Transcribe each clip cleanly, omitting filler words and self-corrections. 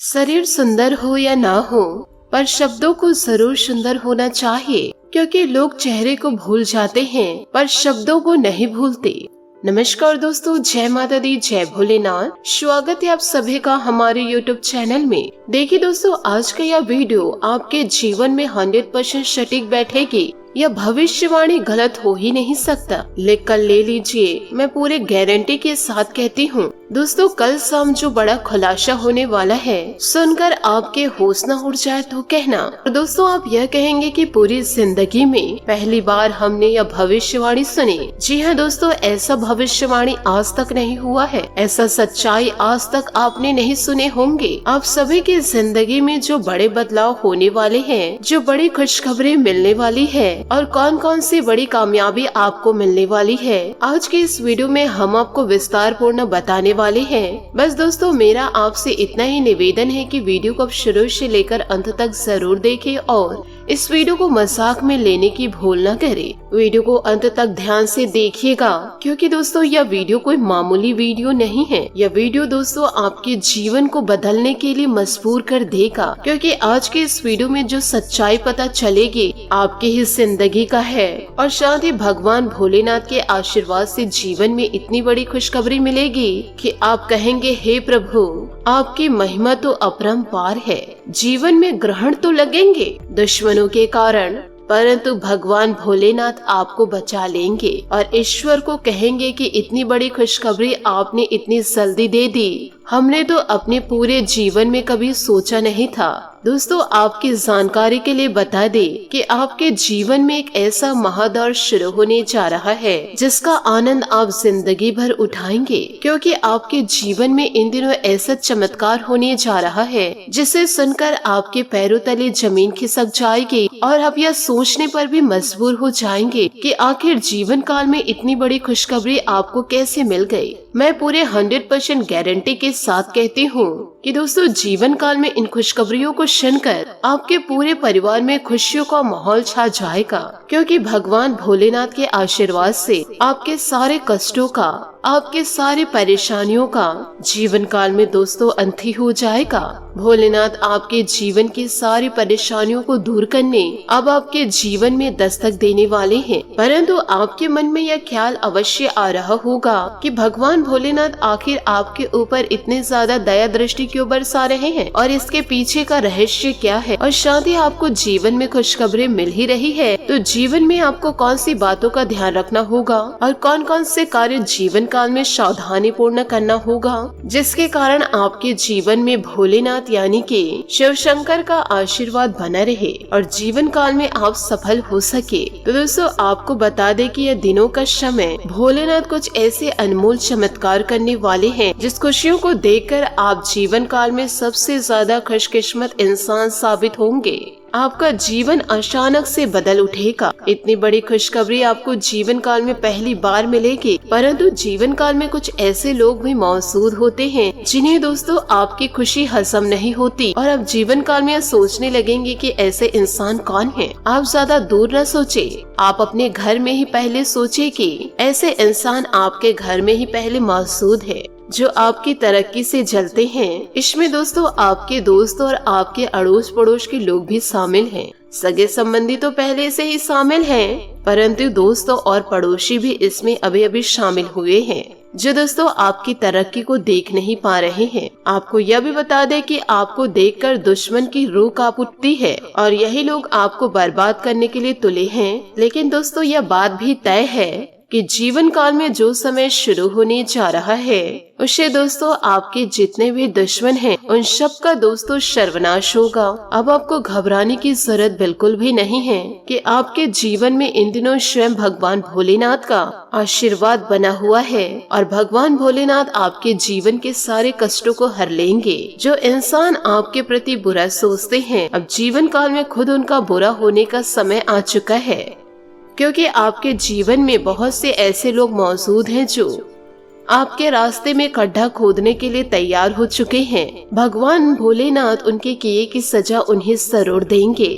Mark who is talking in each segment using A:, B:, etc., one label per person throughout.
A: शरीर सुंदर हो या ना हो, पर शब्दों को जरूर सुंदर होना चाहिए, क्योंकि लोग चेहरे को भूल जाते हैं पर शब्दों को नहीं भूलते। नमस्कार दोस्तों, जय माता दी, जय भोलेनाथ। स्वागत है आप सभी का हमारे YouTube चैनल में। देखिए दोस्तों, आज का यह वीडियो आपके जीवन में 100% सटीक बैठेगी। यह भविष्यवाणी गलत हो ही नहीं सकता। लिख कर ले लीजिए, मैं पूरे गारंटी के साथ कहती हूँ। दोस्तों, कल शाम जो बड़ा खुलासा होने वाला है, सुनकर आपके होश न उड़ जाए तो कहना। और दोस्तों, आप यह कहेंगे कि पूरी जिंदगी में पहली बार हमने यह भविष्यवाणी सुनी। जी हाँ दोस्तों, ऐसा भविष्यवाणी आज तक नहीं हुआ है, ऐसा सच्चाई आज तक आपने नहीं सुने होंगे। आप सभी की जिंदगी में जो बड़े बदलाव होने वाले हैं, जो बड़ी खुशखबरी मिलने वाली है और कौन कौन सी बड़ी कामयाबी आपको मिलने वाली है, आज के इस वीडियो में हम आपको विस्तार पूर्ण बताने वाले हैं। बस दोस्तों, मेरा आपसे इतना ही निवेदन है कि वीडियो को शुरू से लेकर अंत तक जरूर देखें और इस वीडियो को मजाक में लेने की भूल न करें। वीडियो को अंत तक ध्यान से देखिएगा, क्योंकि दोस्तों यह वीडियो कोई मामूली वीडियो नहीं है। यह वीडियो दोस्तों आपके जीवन को बदलने के लिए मजबूर कर देगा, क्योंकि आज के इस वीडियो में जो सच्चाई पता चलेगी आपके ही जिंदगी का है। और साथ ही भगवान भोलेनाथ के आशीर्वाद से जीवन में इतनी बड़ी खुशखबरी मिलेगी कि आप कहेंगे, हे प्रभु, आपकी महिमा तो अपरंपार है। जीवन में ग्रहण तो लगेंगे दुश्मनों के कारण, परंतु भगवान भोलेनाथ आपको बचा लेंगे और ईश्वर को कहेंगे कि इतनी बड़ी खुशखबरी आपने इतनी जल्दी दे दी, हमने तो अपने पूरे जीवन में कभी सोचा नहीं था। दोस्तों, आपकी जानकारी के लिए बता दे कि आपके जीवन में एक ऐसा महादौर शुरू होने जा रहा है जिसका आनंद आप जिंदगी भर उठाएंगे, क्योंकि आपके जीवन में इन दिनों ऐसा चमत्कार होने जा रहा है जिसे सुनकर आपके पैरों तले जमीन खिसक जाएगी और आप यह सोचने पर भी मजबूर हो जाएंगे कि आखिर जीवन काल में इतनी बड़ी खुशखबरी आपको कैसे मिल गई। मैं पूरे 100% गारंटी के साथ कहती हूँ कि दोस्तों, जीवन काल में इन खुशखबरियों को सुनकर आपके पूरे परिवार में खुशियों का माहौल छा जाएगा, क्योंकि भगवान भोलेनाथ के आशीर्वाद से आपके सारे कष्टों का, आपके सारे परेशानियों का जीवन काल में दोस्तों अंत ही हो जाएगा। भोलेनाथ आपके जीवन की सारी परेशानियों को दूर करने अब आपके जीवन में दस्तक देने वाले हैं। परंतु आपके मन में यह ख्याल अवश्य आ रहा होगा कि भगवान भोलेनाथ आखिर आपके ऊपर इतने ज्यादा दया दृष्टि क्यों बरसा रहे हैं और इसके पीछे का रहस्य क्या है। और शायद ही आपको जीवन में खुशखबरी मिल ही रही है, तो जीवन में आपको कौन सी बातों का ध्यान रखना होगा और कौन कौन से कार्य जीवन काल में सावधानी पूर्ण करना होगा, जिसके कारण आपके जीवन में भोलेनाथ यानी कि शिव शंकर का आशीर्वाद बना रहे और जीवन काल में आप सफल हो सके। तो दोस्तों, आपको बता दे कि यह दिनों का समय भोलेनाथ कुछ ऐसे अनमोल चमत्कार करने वाले हैं जिस खुशियों को देखकर आप जीवन काल में सबसे ज्यादा खुशकिस्मत इंसान साबित होंगे। आपका जीवन अचानक से बदल उठेगा। इतनी बड़ी खुशखबरी आपको जीवन काल में पहली बार मिलेगी, परंतु जीवन काल में कुछ ऐसे लोग भी मौजूद होते हैं जिन्हें दोस्तों आपकी खुशी हजम नहीं होती और आप जीवन काल में सोचने लगेंगे कि ऐसे इंसान कौन है। आप ज्यादा दूर न सोचे, आप अपने घर में ही पहले सोचे कि ऐसे इंसान आपके घर में ही पहले मौजूद है जो आपकी तरक्की से जलते हैं। इसमें दोस्तों आपके दोस्त और आपके अड़ोस पड़ोस के लोग भी शामिल हैं। सगे संबंधी तो पहले से ही शामिल हैं, परंतु दोस्तों और पड़ोसी भी इसमें अभी अभी शामिल हुए हैं, जो दोस्तों आपकी तरक्की को देख नहीं पा रहे हैं। आपको यह भी बता दे कि आपको देखकर दुश्मन की रूह कांप उठती है और यही लोग आपको बर्बाद करने के लिए तुले हैं। लेकिन दोस्तों, यह बात भी तय है कि जीवन काल में जो समय शुरू होने जा रहा है उससे दोस्तों आपके जितने भी दुश्मन हैं उन सब का दोस्तों सर्वनाश होगा। अब आपको घबराने की जरूरत बिल्कुल भी नहीं है कि आपके जीवन में इन दिनों स्वयं भगवान भोलेनाथ का आशीर्वाद बना हुआ है और भगवान भोलेनाथ आपके जीवन के सारे कष्टों को हर लेंगे। जो इंसान आपके प्रति बुरा सोचते हैं, अब जीवन काल में खुद उनका बुरा होने का समय आ चुका है, क्योंकि आपके जीवन में बहुत से ऐसे लोग मौजूद हैं जो आपके रास्ते में खड्डा खोदने के लिए तैयार हो चुके हैं। भगवान भोलेनाथ उनके किए की सजा उन्हें जरूर देंगे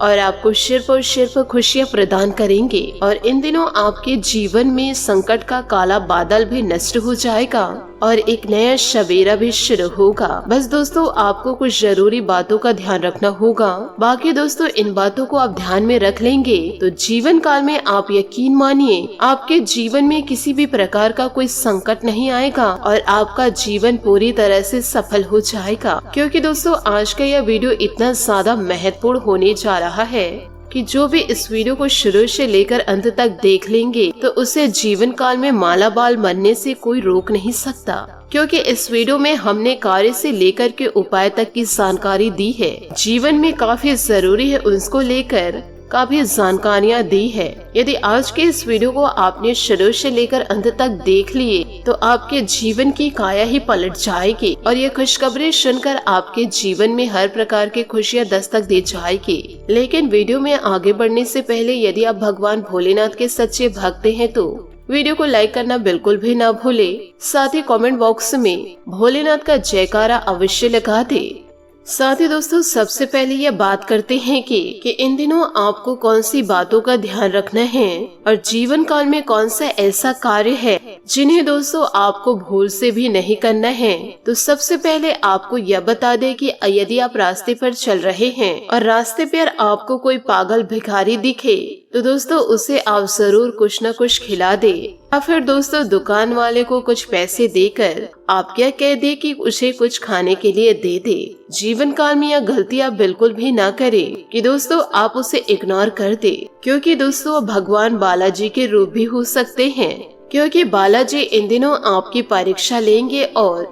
A: और आपको सिर्फ खुशियाँ प्रदान करेंगे। और इन दिनों आपके जीवन में संकट का काला बादल भी नष्ट हो जाएगा और एक नया सवेरा भी शुरू होगा। बस दोस्तों आपको कुछ जरूरी बातों का ध्यान रखना होगा। बाकी दोस्तों इन बातों को आप ध्यान में रख लेंगे तो जीवन काल में आप यकीन मानिए आपके जीवन में किसी भी प्रकार का कोई संकट नहीं आएगा और आपका जीवन पूरी तरह से सफल हो जाएगा। क्योंकि दोस्तों आज का यह वीडियो इतना ज्यादा महत्वपूर्ण होने जा रहा है कि जो भी इस वीडियो को शुरू से लेकर अंत तक देख लेंगे तो उसे जीवन काल में मालामाल बनने से कोई रोक नहीं सकता। क्योंकि इस वीडियो में हमने कार्य से लेकर के उपाय तक की जानकारी दी है। जीवन में काफी जरूरी है उसको लेकर काफी जानकारियाँ दी है। यदि आज के इस वीडियो को आपने शुरू से लेकर अंत तक देख लिए तो आपके जीवन की काया ही पलट जाएगी और ये खुशखबरी सुनकर आपके जीवन में हर प्रकार की खुशियाँ दस्तक दे जाएगी। लेकिन वीडियो में आगे बढ़ने से पहले यदि आप भगवान भोलेनाथ के सच्चे भक्त हैं तो वीडियो को लाइक करना बिल्कुल भी ना भूले। साथ ही कमेंट बॉक्स में भोलेनाथ का जयकारा अवश्य लगा दे। साथ ही दोस्तों सबसे पहले ये बात करते हैं कि इन दिनों आपको कौन सी बातों का ध्यान रखना है और जीवन काल में कौन सा ऐसा कार्य है जिन्हें दोस्तों आपको भूल से भी नहीं करना है। तो सबसे पहले आपको यह बता दें कि यदि आप रास्ते पर चल रहे हैं और रास्ते पर आपको कोई पागल भिखारी दिखे तो दोस्तों उसे आप जरूर कुछ न कुछ खिला दे या फिर दोस्तों दुकान वाले को कुछ पैसे देकर आप क्या कह दे कि उसे कुछ खाने के लिए दे दे। जीवन काल में यह गलती आप बिल्कुल भी ना करें कि दोस्तों आप उसे इग्नोर कर दे। क्योंकि दोस्तों भगवान बालाजी के रूप भी हो सकते हैं। क्योंकि बालाजी इन दिनों आपकी परीक्षा लेंगे और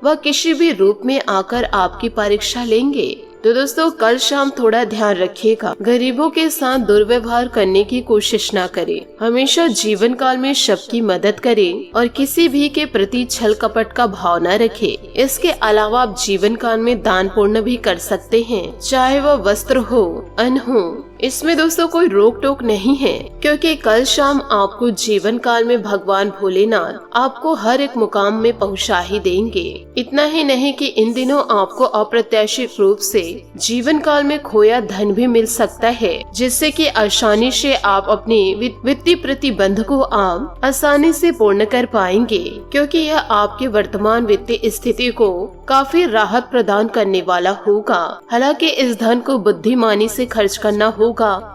A: वह किसी भी रूप में आकर आपकी परीक्षा लेंगे। तो दोस्तों कल शाम थोड़ा ध्यान रखिएगा, गरीबों के साथ दुर्व्यवहार करने की कोशिश ना करें। हमेशा जीवन काल में सबकी मदद करें और किसी भी के प्रति छल कपट का भाव न रखें। इसके अलावा आप जीवन काल में दान पुण्य भी कर सकते हैं, चाहे वह वस्त्र हो अन्न हो, इसमें दोस्तों कोई रोक टोक नहीं है। क्योंकि कल शाम आपको जीवन काल में भगवान भोलेनाथ आपको हर एक मुकाम में पहुंचा ही देंगे। इतना ही नहीं कि इन दिनों आपको अप्रत्याशित रूप से जीवन काल में खोया धन भी मिल सकता है, जिससे कि आसानी से आप अपने वित्तीय प्रतिबंध को आप आसानी से पूर्ण कर पाएंगे। क्योंकि यह आपके वर्तमान वित्तीय स्थिति को काफी राहत प्रदान करने वाला होगा। हालांकि इस धन को बुद्धिमानी से खर्च करना होगा।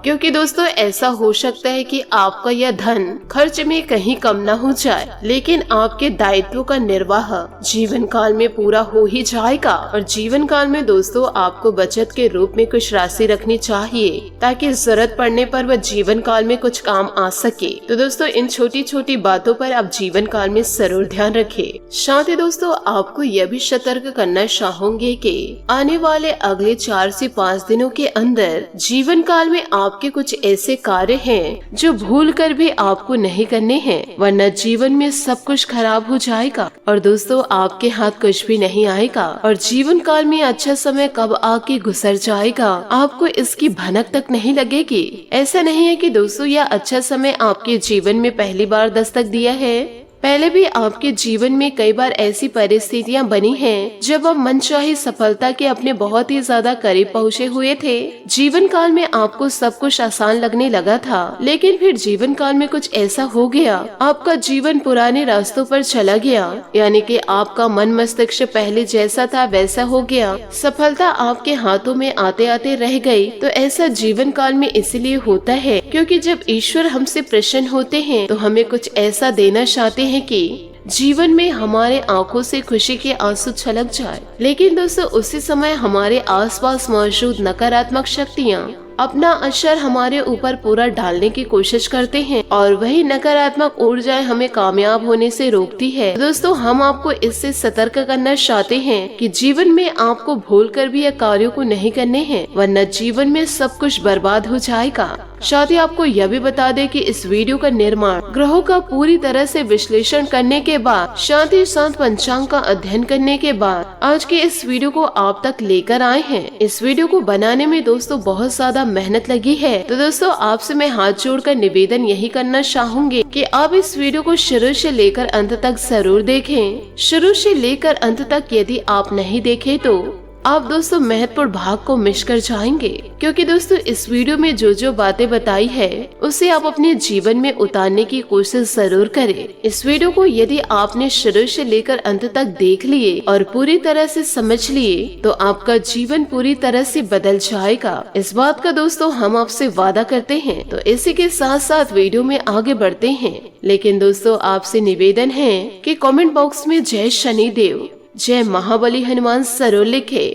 A: क्योंकि दोस्तों ऐसा हो सकता है कि आपका यह धन खर्च में कहीं कम न हो जाए, लेकिन आपके दायित्व का निर्वाह जीवन काल में पूरा हो ही जाएगा। और जीवन काल में दोस्तों आपको बचत के रूप में कुछ राशि रखनी चाहिए ताकि जरूरत पड़ने पर वह जीवन काल में कुछ काम आ सके। तो दोस्तों इन छोटी छोटी बातों पर आप जीवन काल में जरूर ध्यान रखें। साथ ही दोस्तों आपको यह भी सतर्क करना चाहूंगे कि आने वाले अगले 4 से 5 दिनों के अंदर जीवन काल में आपके कुछ ऐसे कार्य हैं जो भूल कर भी आपको नहीं करने हैं, वरना जीवन में सब कुछ खराब हो जाएगा और दोस्तों आपके हाथ कुछ भी नहीं आएगा। और जीवन काल में अच्छा समय कब आके गुजर जाएगा आपको इसकी भनक तक नहीं लगेगी। ऐसा नहीं है कि दोस्तों यह अच्छा समय आपके जीवन में पहली बार दस्तक दिया है। पहले भी आपके जीवन में कई बार ऐसी परिस्थितियां बनी हैं जब आप मनचाही सफलता के अपने बहुत ही ज्यादा करीब पहुँचे हुए थे। जीवन काल में आपको सब कुछ आसान लगने लगा था, लेकिन फिर जीवन काल में कुछ ऐसा हो गया, आपका जीवन पुराने रास्तों पर चला गया। यानी कि आपका मन मस्तिष्क पहले जैसा था वैसा हो गया, सफलता आपके हाथों में आते आते रह गई। तो ऐसा जीवन काल में इसलिए होता है क्योंकि जब ईश्वर हमसे प्रसन्न होते हैं तो हमें कुछ ऐसा देना चाहते हैं कि जीवन में हमारे आंखों से खुशी के आंसू छलक जाए। लेकिन दोस्तों उसी समय हमारे आसपास मौजूद नकारात्मक शक्तियाँ अपना असर हमारे ऊपर पूरा डालने की कोशिश करते हैं और वही नकारात्मक ऊर्जाएं हमें कामयाब होने से रोकती है। दोस्तों हम आपको इससे सतर्क करना चाहते हैं कि जीवन में आपको भूलकर भी यह कार्यों को नहीं करने हैं, वरना जीवन में सब कुछ बर्बाद हो जाएगा। साथ ही आपको यह भी बता दें कि इस वीडियो का निर्माण ग्रहों का पूरी तरह से विश्लेषण करने के बाद, साथ ही साथ पंचांग का अध्ययन करने के बाद आज के इस वीडियो को आप तक लेकर आए हैं। इस वीडियो को बनाने में दोस्तों बहुत ज्यादा मेहनत लगी है। तो दोस्तों आपसे मैं हाथ जोड़कर निवेदन यही करना चाहूंगी कि आप इस वीडियो को शुरू से लेकर अंत तक जरूर देखें। शुरू से लेकर अंत तक यदि आप नहीं देखे तो आप दोस्तों महत्वपूर्ण भाग को मिस कर जाएंगे, क्योंकि दोस्तों इस वीडियो में जो बातें बताई है उसे आप अपने जीवन में उतारने की कोशिश जरूर करें। इस वीडियो को यदि आपने शुरू से लेकर अंत तक देख लिए और पूरी तरह से समझ लिए तो आपका जीवन पूरी तरह से बदल जाएगा। इस बात का दोस्तों हम आपसे वादा करते हैं। तो इसी के साथ साथ वीडियो में आगे बढ़ते हैं, लेकिन दोस्तों आपसे निवेदन है कि कमेंट बॉक्स में जय शनिदेव, जय महाबली हनुमान जरूर लिखे,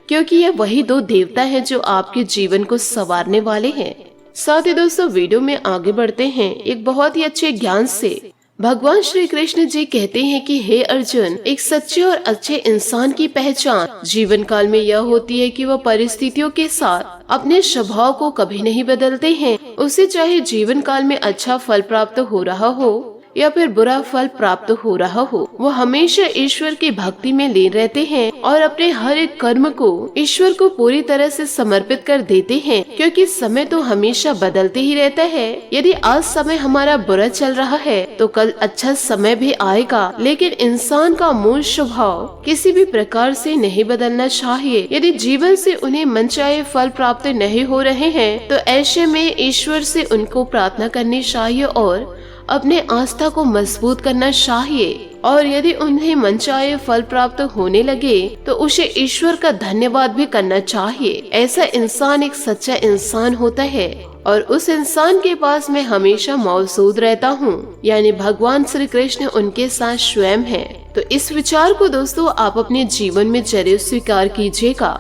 A: क्योंकि ये वही दो देवता हैं जो आपके जीवन को संवारने वाले हैं। साथ ही दोस्तों वीडियो में आगे बढ़ते हैं एक बहुत ही अच्छे ज्ञान से। भगवान श्री कृष्ण जी कहते हैं कि हे अर्जुन, एक सच्चे और अच्छे इंसान की पहचान जीवन काल में यह होती है कि वह परिस्थितियों के साथ अपने स्वभाव को कभी नहीं बदलते हैं। उसे चाहे जीवन काल में अच्छा फल प्राप्त हो रहा हो या फिर बुरा फल प्राप्त हो रहा हो, वो हमेशा ईश्वर की भक्ति में लीन रहते हैं और अपने हर एक कर्म को ईश्वर को पूरी तरह से समर्पित कर देते हैं, क्योंकि समय तो हमेशा बदलते ही रहता है। यदि आज समय हमारा बुरा चल रहा है तो कल अच्छा समय भी आएगा, लेकिन इंसान का मूल स्वभाव किसी भी प्रकार से नहीं बदलना चाहिए। यदि जीवन से उन्हें मनचाहे फल प्राप्त नहीं हो रहे हैं तो ऐसे में ईश्वर से उनको प्रार्थना करनी चाहिए और अपने आस्था को मजबूत करना चाहिए। और यदि उन्हें मनचाहे फल प्राप्त होने लगे तो उसे ईश्वर का धन्यवाद भी करना चाहिए। ऐसा इंसान एक सच्चा इंसान होता है और उस इंसान के पास मैं हमेशा मौजूद रहता हूँ, यानी भगवान श्री कृष्ण उनके साथ स्वयं है। तो इस विचार को दोस्तों आप अपने जीवन में जरूर स्वीकार कीजिएगा।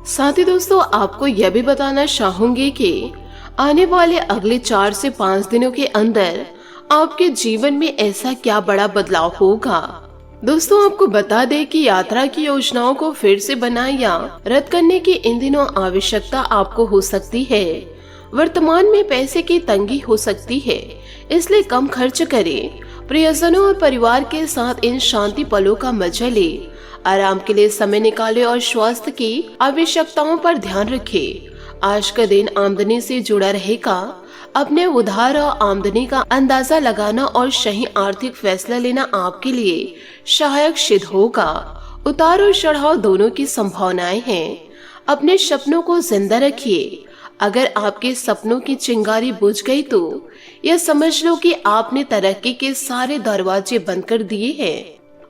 A: साथ ही दोस्तों आपको यह भी बताना चाहूंगी कि आने वाले अगले 4 से 5 दिनों के अंदर आपके जीवन में ऐसा क्या बड़ा बदलाव होगा। दोस्तों आपको बता दें कि यात्रा की योजनाओं को फिर से बनाए या रद्द करने की इन दिनों आवश्यकता आपको हो सकती है। वर्तमान में पैसे की तंगी हो सकती है, इसलिए कम खर्च करें। प्रियजनों और परिवार के साथ इन शांति पलों का मजा ले। आराम के लिए समय निकालें और स्वास्थ्य की आवश्यकताओं पर ध्यान रखें। आज का दिन आमदनी से जुड़ा रहेगा। अपने उधार और आमदनी का अंदाजा लगाना और सही आर्थिक फैसला लेना आपके लिए सहायक सिद्ध होगा। उतार और चढ़ाव दोनों की संभावनाएं हैं। अपने सपनों को जिंदा रखिए। अगर आपके सपनों की चिंगारी बुझ गई तो यह समझ लो कि आपने तरक्की के सारे दरवाजे बंद कर दिए हैं।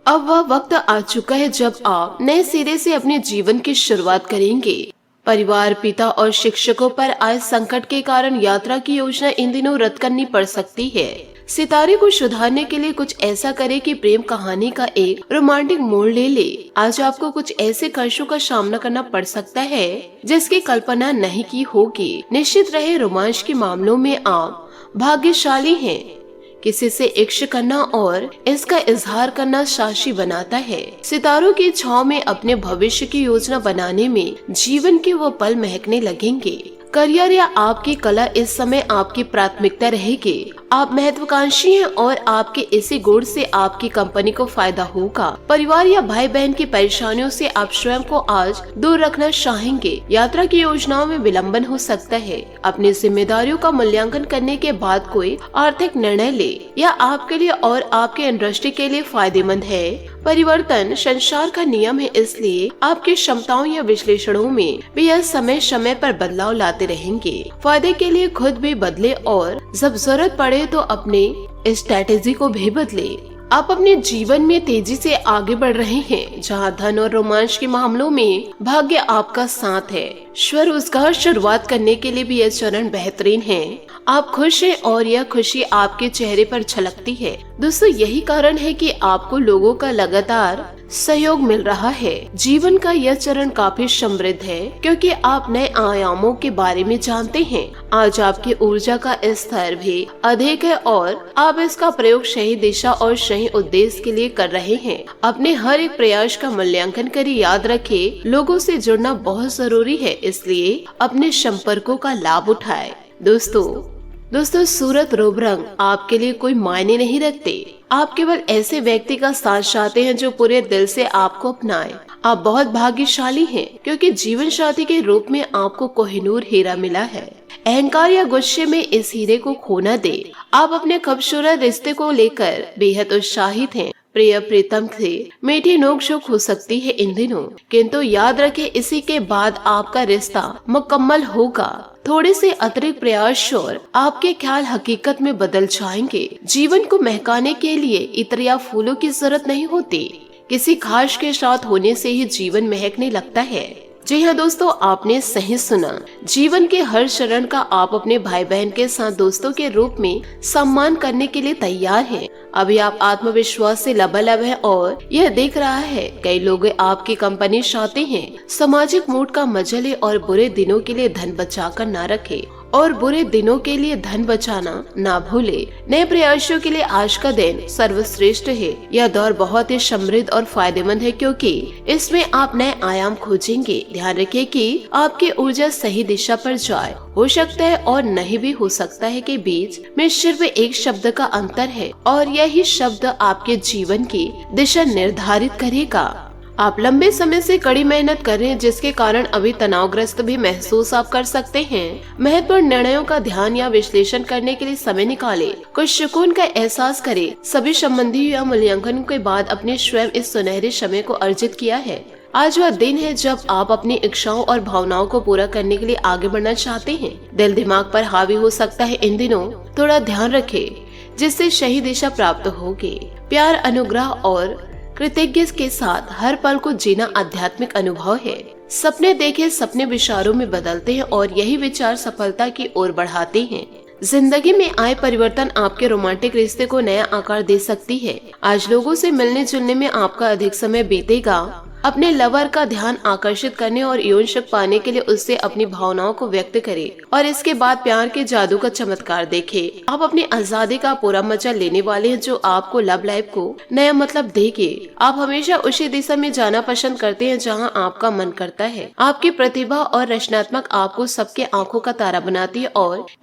A: अब वह वक्त आ चुका है जब आप नए सिरे से अपने जीवन की शुरुआत करेंगे। परिवार, पिता और शिक्षकों पर आए संकट के कारण यात्रा की योजना इन दिनों रद्द करनी पड़ सकती है। सितारे को सुधारने के लिए कुछ ऐसा करे कि प्रेम कहानी का एक रोमांटिक मोड़ ले ले। आज आपको कुछ ऐसे कष्टों का सामना करना पड़ सकता है जिसकी कल्पना नहीं की होगी। निश्चित रहे रोमांच के मामलों में आप भाग्यशाली हैं। किसी से इश्क करना और इसका इजहार करना साक्षी बनाता है। सितारों की छांव में अपने भविष्य की योजना बनाने में जीवन के वो पल महकने लगेंगे। करियर या आपकी कला इस समय आपकी प्राथमिकता रहेगी। आप महत्वाकांक्षी हैं और आपके इसी गुण से आपकी कंपनी को फायदा होगा। परिवार या भाई बहन की परेशानियों से आप स्वयं को आज दूर रखना चाहेंगे। यात्रा की योजनाओं में विलंबन हो सकता है। अपनी जिम्मेदारियों का मूल्यांकन करने के बाद कोई आर्थिक निर्णय ले, यह आपके लिए और आपके इंडस्ट्री के लिए फायदेमंद है। परिवर्तन संसार का नियम है, इसलिए आपकी क्षमताओं या विश्लेषणों में भी यह समय समय पर बदलाव लाते रहेंगे। फायदे के लिए खुद भी बदले और जब जरूरत पड़े तो अपने स्ट्रेटेजी को भी बदले। आप अपने जीवन में तेजी से आगे बढ़ रहे हैं, जहां धन और रोमांच के मामलों में भाग्य आपका साथ है। स्वरोजगार शुरुआत करने के लिए भी यह चरण बेहतरीन है। आप खुश हैं और यह खुशी आपके चेहरे पर झलकती है। दोस्तों यही कारण है कि आपको लोगों का लगातार सहयोग मिल रहा है। जीवन का यह चरण काफी समृद्ध है क्योंकि आप नए आयामों के बारे में जानते हैं। आज आपकी ऊर्जा का स्तर भी अधिक है और आप इसका प्रयोग सही दिशा और सही उद्देश्य के लिए कर रहे हैं। अपने हर एक प्रयास का मूल्यांकन करें। याद रखें, लोगों से जुड़ना बहुत जरूरी है, इसलिए अपने संपर्कों का लाभ उठाएं। दोस्तों सूरत रूप रंग आपके लिए कोई मायने नहीं रखते। आप केवल ऐसे व्यक्ति का साथ चाहते हैं जो पूरे दिल से आपको अपनाए। आप बहुत भाग्यशाली हैं क्योंकि जीवन साथी के रूप में आपको कोहिनूर हीरा मिला है। अहंकार या गुस्से में इस हीरे को खोना दे। आप अपने खूबसूरत रिश्ते को लेकर बेहद उत्साहित हैं। प्रिय प्रीतम से मीठी नोक-झोंक हो सकती है इन दिनों, किंतु याद रखें इसी के बाद आपका रिश्ता मुकम्मल होगा। थोड़े से अतिरिक्त प्रयास और आपके ख्याल हकीकत में बदल जाएंगे। जीवन को महकाने के लिए इत्र या फूलों की जरूरत नहीं होती, किसी खास के साथ होने से ही जीवन महकने लगता है। जी हाँ दोस्तों, आपने सही सुना। जीवन के हर चरण का आप अपने भाई बहन के साथ दोस्तों के रूप में सम्मान करने के लिए तैयार हैं। अभी आप आत्मविश्वास से लबालब हैं और यह दिख रहा है कई लोग आपकी कंपनी चाहते हैं। सामाजिक मूड का मजा ले और बुरे दिनों के लिए धन बचा कर न रखे और बुरे दिनों के लिए धन बचाना ना भूले। नए प्रयासों के लिए आज का दिन सर्वश्रेष्ठ है। यह दौर बहुत ही समृद्ध और फायदेमंद है क्योंकि इसमें आप नए आयाम खोजेंगे। ध्यान रखिए कि आपकी ऊर्जा सही दिशा पर जाए। हो सकता है और नहीं भी हो सकता है कि बीच में सिर्फ एक शब्द का अंतर है और यही शब्द आपके जीवन की दिशा निर्धारित करेगा। आप लंबे समय से कड़ी मेहनत कर रहे हैं जिसके कारण अभी तनावग्रस्त भी महसूस आप कर सकते हैं। महत्वपूर्ण निर्णयों का ध्यान या विश्लेषण करने के लिए समय निकालें। कुछ सुकून का एहसास करें। सभी संबंधी या मूल्यांकन के बाद अपने स्वयं इस सुनहरे समय को अर्जित किया है। आज वह दिन है जब आप अपनी इच्छाओं और भावनाओं को पूरा करने के लिए आगे बढ़ना चाहते हैं। दिल दिमाग पर हावी हो सकता है इन दिनों, थोड़ा ध्यान रखें जिससे सही दिशा प्राप्त होगी। प्यार, अनुग्रह और कृतज्ञ के साथ हर पल को जीना आध्यात्मिक अनुभव है। सपने देखे सपने विचारों में बदलते हैं और यही विचार सफलता की ओर बढ़ाते हैं। जिंदगी में आए परिवर्तन आपके रोमांटिक रिश्ते को नया आकार दे सकती है। आज लोगों से मिलने जुलने में आपका अधिक समय बीतेगा। अपने लवर का ध्यान आकर्षित करने और यौन शक्ति पाने के लिए उससे अपनी भावनाओं को व्यक्त करें और इसके बाद प्यार के जादू का चमत्कार देखें। आप अपनी आजादी का पूरा मजा लेने वाले हैं जो आपको लव लाइफ को नया मतलब देगी। आप हमेशा उसी दिशा में जाना पसंद करते हैं जहां आपका मन करता है। आपकी प्रतिभा और रचनात्मक आपको सबके आंखों का तारा बनाती है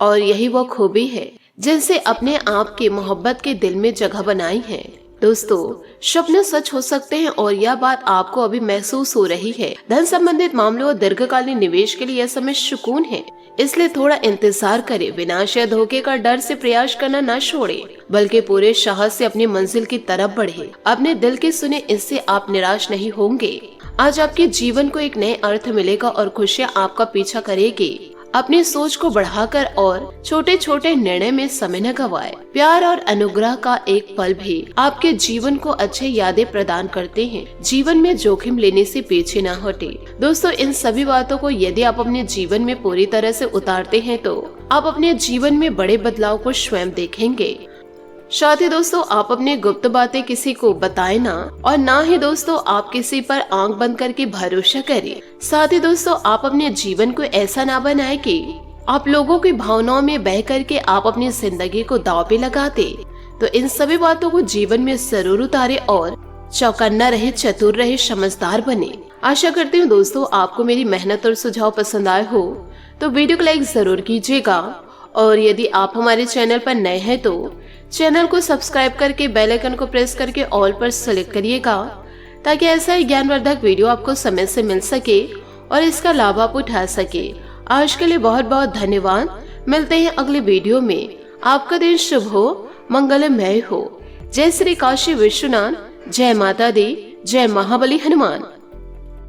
A: और यही वो खूबी है जिनसे अपने आप की मोहब्बत के दिल में जगह बनाई है। दोस्तों, स्वप्न सच हो सकते हैं और यह बात आपको अभी महसूस हो रही है। धन संबंधित मामलों और दीर्घकालीन निवेश के लिए यह समय सुकून है, इसलिए थोड़ा इंतजार करें। विनाश या धोखे का डर से प्रयास करना न छोड़े, बल्कि पूरे साहस से अपनी मंजिल की तरफ बढ़े। अपने दिल की सुने, इससे आप निराश नहीं होंगे। आज आपके जीवन को एक नए अर्थ मिलेगा और खुशियाँ आपका पीछा करेगी। अपनी सोच को बढ़ाकर और छोटे छोटे निर्णय में समय न गवाए। प्यार और अनुग्रह का एक पल भी आपके जीवन को अच्छे यादें प्रदान करते हैं। जीवन में जोखिम लेने से पीछे न हटे। दोस्तों, इन सभी बातों को यदि आप अपने जीवन में पूरी तरह से उतारते हैं तो आप अपने जीवन में बड़े बदलाव को स्वयं देखेंगे। साथ ही दोस्तों, आप अपनी गुप्त बातें किसी को बताएं ना, और ना ही दोस्तों आप किसी पर आंख बंद करके भरोसा करें। साथ ही दोस्तों, आप अपने जीवन को ऐसा ना बनाएं कि आप लोगों की भावनाओं में बह करके आप अपनी जिंदगी को दांव पे लगाते। तो इन सभी बातों को जीवन में जरूर उतारे और चौकन्ना रहे, चतुर रहे, समझदार बने। आशा करती हूँ दोस्तों आपको मेरी मेहनत और सुझाव पसंद आए हो तो वीडियो को लाइक जरूर कीजिएगा और यदि आप हमारे चैनल पर नए हैं तो चैनल को सब्सक्राइब करके बेल आइकन को प्रेस करके ऑल पर सेलेक्ट करिएगा ताकि ऐसा ही ज्ञानवर्धक वीडियो आपको समय से मिल सके और इसका लाभ आप उठा सके। आज के लिए बहुत बहुत धन्यवाद। मिलते हैं अगले वीडियो में। आपका दिन शुभ हो, मंगलमय हो। जय श्री काशी विश्वनाथ, जय माता दी, जय महाबली हनुमान।